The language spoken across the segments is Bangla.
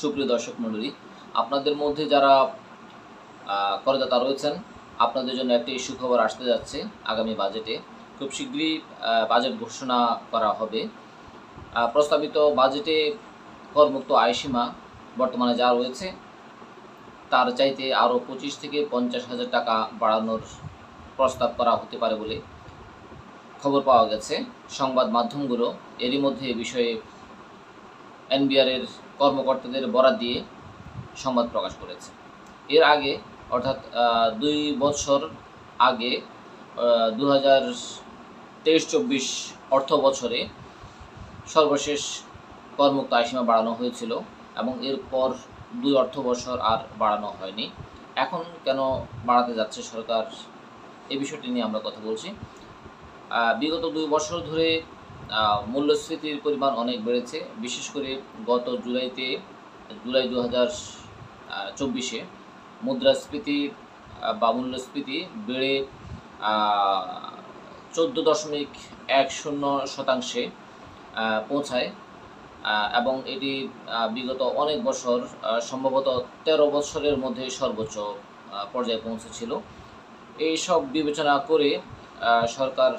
সুপ্রিয় দর্শক মণ্ডলী, আপনাদের মধ্যে যারা করদাতা রয়েছেন, আপনাদের জন্য একটি সুখবর আসতে যাচ্ছে। আগামী বাজেটে খুব শীঘ্রই বাজেট ঘোষণা করা হবে। প্রস্তাবিত বাজেটে করমুক্ত আয়সীমা বর্তমানে যা রয়েছে তার চাইতে আরও 25 থেকে 50,000 টাকা বাড়ানোর প্রস্তাব করা হতে পারে বলে খবর পাওয়া গেছে। সংবাদ মাধ্যমগুলো এরই মধ্যে এ বিষয়ে এনবিআরের কর্মকর্তাদের বরাত দিয়ে সংবাদ প্রকাশ করেছে। এর আগে অর্থাৎ 2 বছর আগে 2023-24 অর্থ বছরে সর্বশেষ করমুক্ত আয়সীমা বাড়ানো হয়েছিল এবং এরপর 2 অর্থ বছর আর বাড়ানো হয়নি। এখন কেন বাড়াতে যাচ্ছে সরকার, এই বিষয়টি নিয়ে আমরা কথা বলছি। বিগত 2 বছর ধরে মূল্যস্ফীতির পরিমাণ অনেক বেড়েছে। বিশেষ করে গত জুলাই 2024-এ মুদ্রাস্ফীতি বা মূল্যস্ফীতি বেড়ে 14.10% পৌঁছায় এবং এটি বিগত অনেক বছর, সম্ভবত 13 বছরের মধ্যে সর্বোচ্চ পর্যায়ে পৌঁছেছিল। এই সব বিবেচনা করে সরকার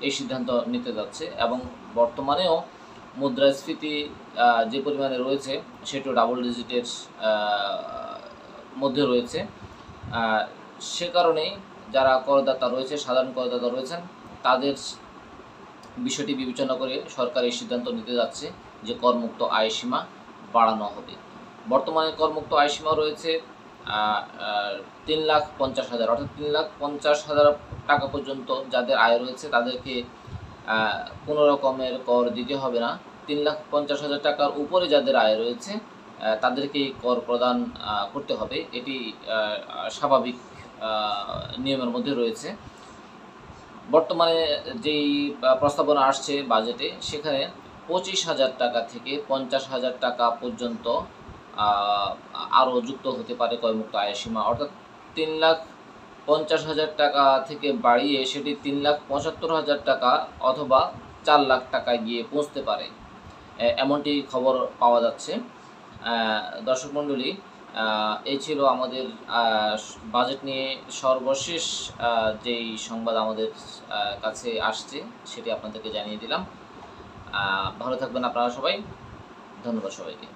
এই সিদ্ধান্ত নিতে যাচ্ছে এবং বর্তমানেও মুদ্রাস্ফীতি যে পরিমাণে রয়েছে সেটিও ডাবল ডিজিটের মধ্যে রয়েছে। সে কারণে যারা করদাতা রয়েছে, সাধারণ করদাতা রয়েছেন, তাদের বিষয়টি বিবেচনা করে সরকার এই সিদ্ধান্ত নিতে যাচ্ছে যে করমুক্ত আয়সীমা বাড়ানো হবে। বর্তমানে করমুক্ত আয়সীমা রয়েছে 3,50,000, অর্থাৎ 3,50,000 টাকা পর্যন্ত যাদের আয় রয়েছে তাদেরকে কোনো রকমের কর দিতে হবে না। 3,50,000 টাকার উপরে যাদের আয় রয়েছে তাদেরকেই কর প্রদান করতে হবে। এটি স্বাভাবিক নিয়মের মধ্যে রয়েছে। বর্তমানে যেই প্রস্তাবনা আসছে বাজেটে, সেখানে 25,000 টাকা থেকে 50,000 টাকা পর্যন্ত আরও যুক্ত হতে পারে করমুক্ত আয়সীমা, অর্থাৎ 3,50,000 টাকা থেকে বাড়িয়ে সেটি 3,75,000 টাকা অথবা 4 লাখ টাকায় গিয়ে পৌঁছতে পারে, এমনটি খবর পাওয়া যাচ্ছে। দর্শক মণ্ডলী, এই ছিল আমাদের বাজেট নিয়ে সর্বশেষ যেই সংবাদ আমাদের কাছে আসছে সেটি আপনাদেরকে জানিয়ে দিলাম। ভালো থাকবেন আপনারা সবাই। ধন্যবাদ সবাইকে।